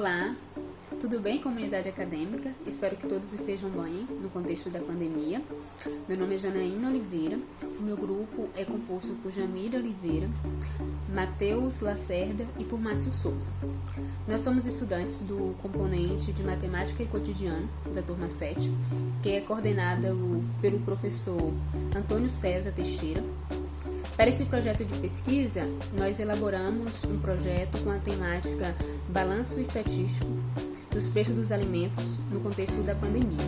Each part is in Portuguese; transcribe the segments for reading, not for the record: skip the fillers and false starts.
Olá, tudo bem, comunidade acadêmica? Espero que todos estejam bem no contexto da pandemia. Meu nome é Janaína Oliveira, o meu grupo é composto por Jamília Oliveira, Matheus Lacerda e por Márcio Souza. Nós somos estudantes do componente de Matemática e Cotidiano, da turma 7, que é coordenada pelo professor Antônio César Teixeira. Para esse projeto de pesquisa, nós elaboramos um projeto com a temática Balanço Estatístico dos preços dos alimentos no contexto da pandemia.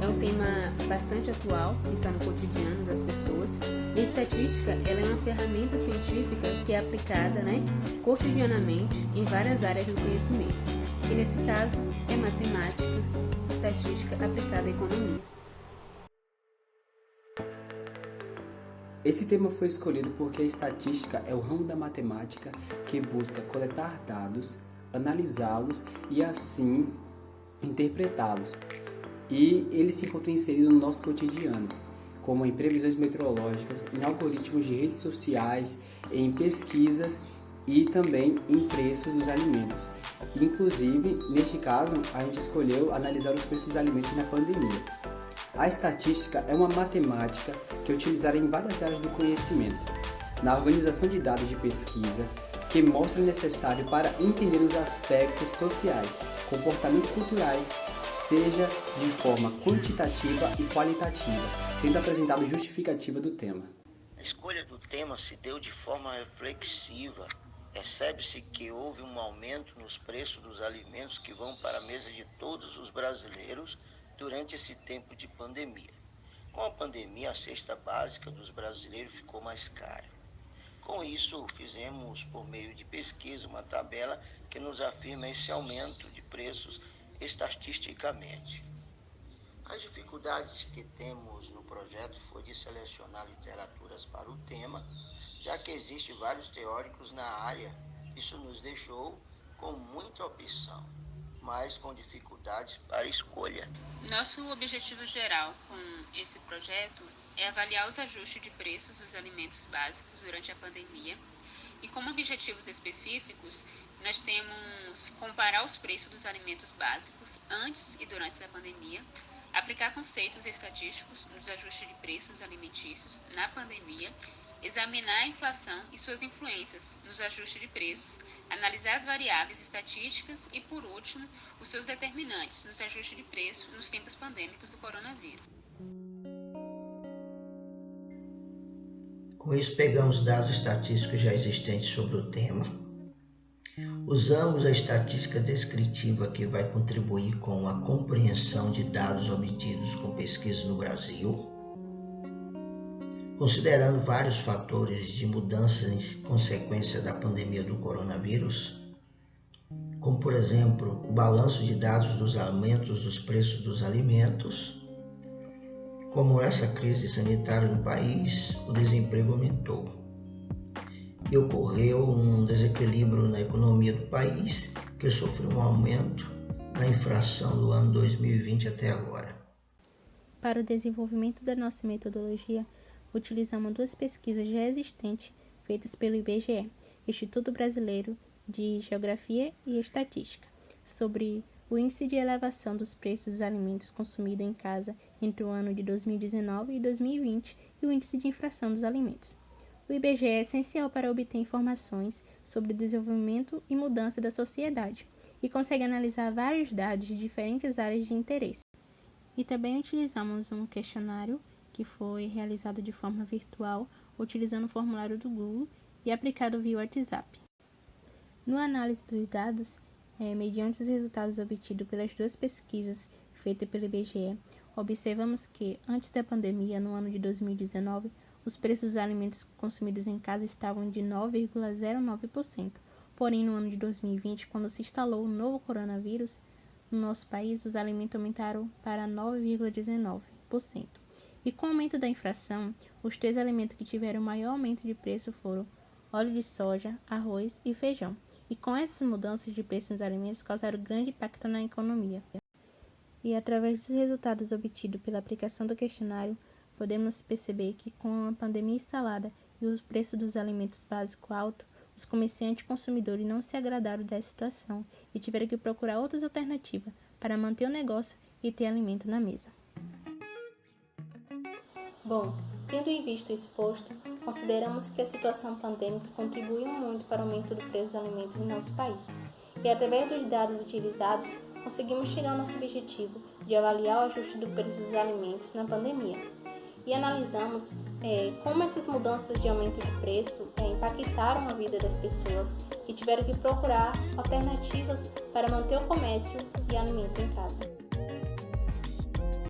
É um tema bastante atual, que está no cotidiano das pessoas, e a estatística ela é uma ferramenta científica que é aplicada cotidianamente em várias áreas do conhecimento, e nesse caso é matemática, estatística aplicada à economia. Esse tema foi escolhido porque a estatística é o ramo da matemática que busca coletar dados, analisá-los e assim interpretá-los. E ele se encontra inserido no nosso cotidiano, como em previsões meteorológicas, em algoritmos de redes sociais, em pesquisas e também em preços dos alimentos. Inclusive, neste caso, a gente escolheu analisar os preços dos alimentos na pandemia. A estatística é uma matemática que é utilizada em várias áreas do conhecimento, na organização de dados de pesquisa, que mostra o necessário para entender os aspectos sociais, comportamentos culturais, seja de forma quantitativa e qualitativa, tendo apresentado justificativa do tema. A escolha do tema se deu de forma reflexiva. Percebe-se que houve um aumento nos preços dos alimentos que vão para a mesa de todos os brasileiros durante esse tempo de pandemia. Com a pandemia, a cesta básica dos brasileiros ficou mais cara. Com isso, fizemos, por meio de pesquisa, uma tabela que nos afirma esse aumento de preços estatisticamente. As dificuldades que temos no projeto foi de selecionar literaturas para o tema, já que existem vários teóricos na área. Isso nos deixou com muita opção, mas com dificuldades para escolha. Nosso objetivo geral com esse projeto é avaliar os ajustes de preços dos alimentos básicos durante a pandemia e, como objetivos específicos, nós temos comparar os preços dos alimentos básicos antes e durante a pandemia, aplicar conceitos estatísticos nos ajustes de preços alimentícios na pandemia, examinar a inflação e suas influências nos ajustes de preços, analisar as variáveis estatísticas e, por último, os seus determinantes nos ajustes de preço nos tempos pandêmicos do coronavírus. Com isso, pegamos dados estatísticos já existentes sobre o tema, usamos a estatística descritiva que vai contribuir com a compreensão de dados obtidos com pesquisa no Brasil, considerando vários fatores de mudança em consequência da pandemia do coronavírus, como, por exemplo, o balanço de dados dos aumentos dos preços dos alimentos. Como essa crise sanitária no país, o desemprego aumentou e ocorreu um desequilíbrio na economia do país, que sofreu um aumento na inflação do ano 2020 até agora. Para o desenvolvimento da nossa metodologia, utilizamos duas pesquisas já existentes feitas pelo IBGE, Instituto Brasileiro de Geografia e Estatística, sobre o índice de elevação dos preços dos alimentos consumidos em casa entre o ano de 2019 e 2020 e o índice de inflação dos alimentos. O IBGE é essencial para obter informações sobre o desenvolvimento e mudança da sociedade e consegue analisar vários dados de diferentes áreas de interesse. E também utilizamos um questionário que foi realizado de forma virtual, utilizando o formulário do Google e aplicado via WhatsApp. No análise dos dados, mediante os resultados obtidos pelas duas pesquisas feitas pelo IBGE, observamos que, antes da pandemia, no ano de 2019, os preços dos alimentos consumidos em casa estavam de 9,09%. Porém, no ano de 2020, quando se instalou o novo coronavírus, no nosso país, os alimentos aumentaram para 9,19%. E com o aumento da inflação, os três alimentos que tiveram maior aumento de preço foram óleo de soja, arroz e feijão. E com essas mudanças de preço nos alimentos causaram grande impacto na economia. E através dos resultados obtidos pela aplicação do questionário, podemos perceber que com a pandemia instalada e os preços dos alimentos básicos altos, Os comerciantes e consumidores não se agradaram dessa situação e tiveram que procurar outras alternativas para manter o negócio e ter alimento na mesa. Bom, tendo em vista o exposto, consideramos que a situação pandêmica contribuiu muito para o aumento do preço dos alimentos em nosso país. E através dos dados utilizados, conseguimos chegar ao nosso objetivo de avaliar o ajuste do preço dos alimentos na pandemia. E analisamos como essas mudanças de aumento de preço impactaram a vida das pessoas que tiveram que procurar alternativas para manter o comércio e alimento em casa.